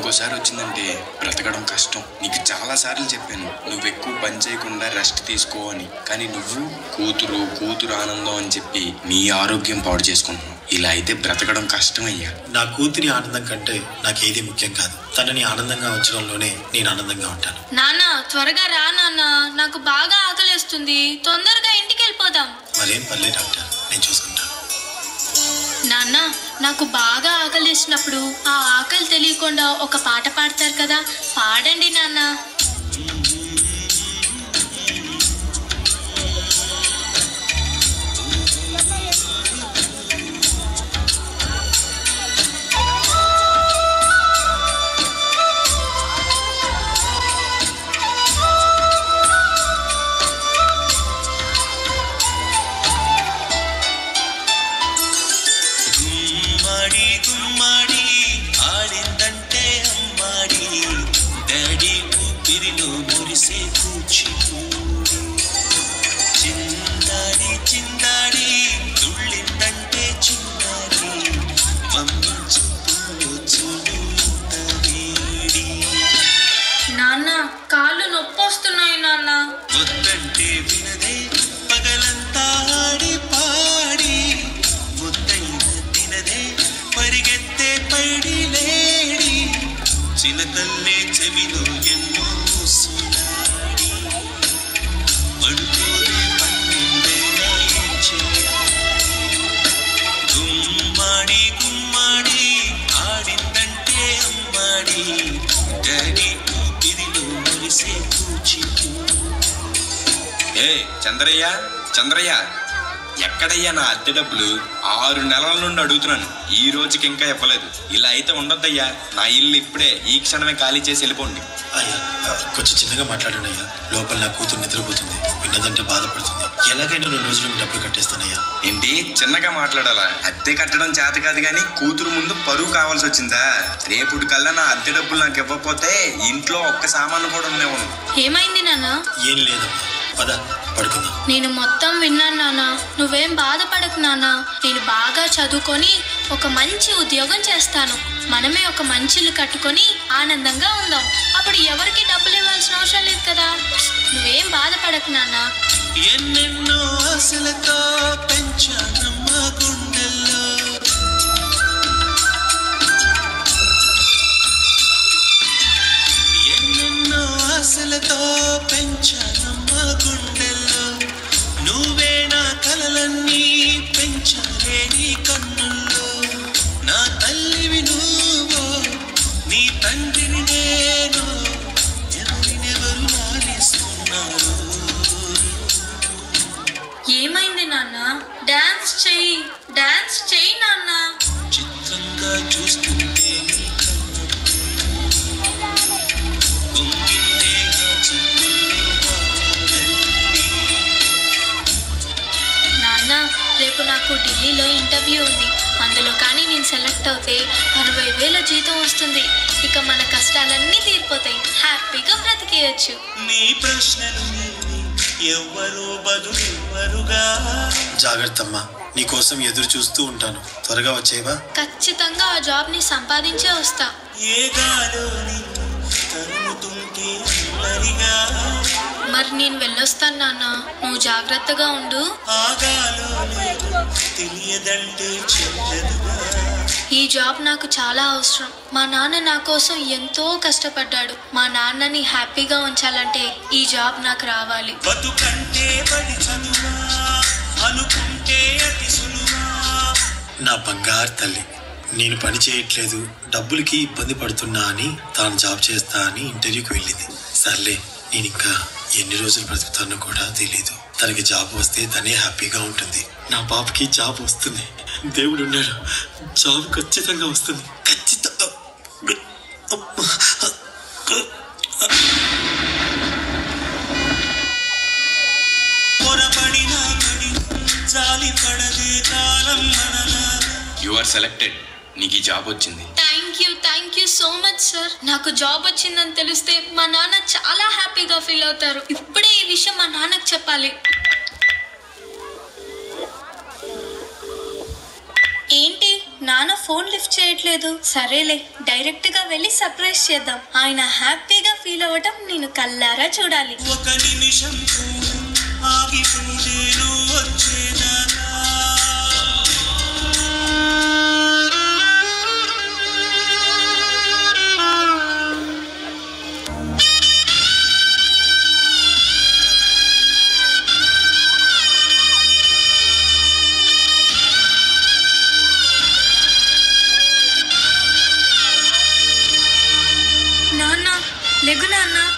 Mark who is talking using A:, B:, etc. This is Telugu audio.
A: ఇంకోసారి వచ్చిందంటే బ్రతకడం కష్టం. నీకు చాలా సార్లు చెప్పాను నువ్వు ఎక్కువ పని చేయకుండా రెస్ట్ తీసుకో అని, కానీ నువ్వు కూతురు ఆనందం అని చెప్పి నీ ఆరోగ్యం పాడు చేసుకుంటున్నావు. ఇలా అయితే బ్రతకడం కష్టం అయ్యా.
B: నా కూతురి ఆనందం కంటే నాకేది ముఖ్యం కాదు. తనని ఆనందంగా ఉంచడంలోనే నేను ఆనందంగా ఉంటాను.
C: నాన్న త్వరగా రా నాన్న, నాకు బాగా ఆకలిస్తుంది, తొందరగా ఇంటికి వెళ్ళిపోదాం.
B: మరేం పర్లేదు డాక్టర్, నేను చూసుకుంటాను.
C: నాన్న నాకు బాగా ఆకలిసినప్పుడు ఆ ఆకలి తెలియకుండా ఒక పాట పాడతారు కదా, పాడండి నాన్న.
D: గుమ్మడి ఆడిందంటే అమ్మాడి, డాడీ ఊపిరిలో మురిసే కూచిపూడి. చిందాడి తుళ్ళిందంటే చిన్నారి, మమ్మీ చూపుల్లో చూడు ఇంత వేడి.
C: నాన్న కాళ్ళు నొప్పొస్తున్నాయి నాన్న.
D: వద్దంటే వినదే పగలంతా ఆడి పాడి, ముద్దైన తినదే పరిగెత్తే పైడి లేడి. చిలకల్లే చెవిలో ఎన్నో సునాడి, పడుకోదే పన్నెండేనా ఏం చేయాలి. గుమ్మాడి ఆడిందంటే అమ్మాడి, డాడీ ఊపిరిలో మురిసే కూచిపూడి.
A: చంద్రయ్య ఎక్కడయ్యా నా అద్దె డబ్బులు? 6 నెలల నుండి అడుగుతున్నాను, ఈ రోజుకి ఇంకా ఇవ్వలేదు. ఇలా అయితే ఉండొద్దయ్యా. నా ఇల్లు ఇప్పుడే ఈ క్షణమే ఖాళీ చేసి వెళ్ళిపోండి.
B: అయ్యా కొంచెం చిన్నగా మాట్లాడండి అయ్యా, లోపల నా కూతురు నిద్రపోతుంది, విన్నదంటే బాధపడుతుంది. ఎలాగైనా 2 రోజులు డబ్బులు కట్టేస్తానయ్యా.
A: ఏంటి చిన్నగా మాట్లాడాలా? అద్దె కట్టడం చేత కాదు కానీ కూతురు ముందు పరువు కావాల్సి వచ్చిందా? రేపుడు కల్లా నా అద్దె డబ్బులు నాకు ఇవ్వకపోతే ఇంట్లో ఒక్క సామాను కూడా ఉండేవాను.
C: ఏమైంది నాన్న?
B: ఏం లేదమ్మా, పద పడుకుందాం.
C: నేను మొత్తం విన్నాను నాన్న, నువ్వేం బాధపడకు నాన్న. నేను బాగా చదువుకొని ఒక మంచి ఉద్యోగం చేస్తాను, మనమే ఒక మంచి ఇల్లు కట్టుకొని ఆనందంగా ఉందాం. అప్పుడు ఎవరికి డబ్బులు ఇవ్వాల్సిన అవసరం లేదు కదా. నువ్వేం బాధపడకు నాన్న.
D: ఎన్నెన్నో ఆశలతో పెంచానమ్మ గుండెల్లో, ఎన్నెన్నో ఆశలతో పెంచానమ్మ గుండెల్లో. నువ్వే నా కలలన్నీ పెంచాలే నీ కన్నుల్లో. నా తల్లివి నువ్వో, నీ తండ్రిని నేను, ఎవరినెవరు లాలిస్తున్నారు.
C: ఏమైంది నాన్న? డాన్స్ చెయ్యి నాన్న.
D: చిత్రంగా చూస్తుంటే నీ కన్నుల్లో పొంగిందే ఆ చూపుల్లో బాధల్లి.
C: నాన్న రేపు నాకు ఢిల్లీలో ఇంటర్వ్యూ ఉంది, అందులో కానీ నేను సెలెక్ట్ అవుతే 60,000 జీతం వస్తుంది. ఇక మన కష్టాలన్నీ తీరిపోతాయి, హ్యాపీగా బ్రతికేయచ్చు.
D: నీ ప్రశ్నలు ఎవ్వరు బదులెవ్వరుగా.
B: జాగ్రత్తమ్మా, నీకోసం ఎదురు చూస్తూ ఉంటాను. త్వరగా వచ్చేవా?
C: ఖచ్చితంగా ఆ జాబ్ని సంపాదించే వస్తా.
D: ఏ గాలో నిన్ను తరుముతుంటే అల్లరిగా,
C: మరి నేను వెళ్ళొస్తాను నాన్న, నువ్వు జాగ్రత్తగా ఉండు.
D: ఆ గాలో లేదు తెలియదంటే చెల్లదుగా.
C: ఈ జాబ్ నాకు చాలా అవసరం. మా నాన్న నా కోసం ఎంతో కష్టపడ్డాడు. మా నాన్నని హ్యాపీగా ఉంచాలంటే ఈ జాబ్ నాకు రావాలి.
D: బతుకంటే బడి చదువా, అనుకుంటే అతి సులువా.
B: నా బంగారు తల్లి, నేను పని చేయట్లేదు, డబ్బులకి ఇబ్బంది పడుతున్నా అని తాను జాబ్ చేస్తా అని ఇంటర్వ్యూకి వెళ్ళింది. సర్లే, నేను ఇంకా ఎన్ని రోజులు బ్రతుకుతానో కూడా తెలీదు. తనకి జాబ్ వస్తే తనే హ్యాపీగా ఉంటుంది. నా పాపకి జాబ్ వస్తుంది, దేవుడు ఉన్నాడు, జాబ్ ఖచ్చితంగా వస్తుంది, ఖచ్చితంగా.
D: పొరపడినా పడి జాలి పడదే కాలం మనలా.
A: యు ఆర్ సెలెక్టెడ్, నీకు ఈ జాబ్ వచ్చింది.
C: Thank you so much sir. నాకు జాబ్ వచ్చిందని తెలిస్తే మా నాన్న చాలా హ్యాపీగా ఫీల్ అవుతారు. ఇప్పుడే ఈ విషయం మా నాన్నకు చెప్పాలి. ఏంటి నాన్న ఫోన్ లిఫ్ట్ చేయట్లేదు. సరేలే, డైరెక్ట్ గా వెళ్ళి సర్ప్రైజ్ చేద్దాం. ఆయన హ్యాపీగా ఫీల్ అవ్వటం నేను కల్లారా చూడాలి.
D: ఒక నిమిషం ఆగిపోతేను వచ్చేదాకా
C: నాన్న లెగు నాన్న.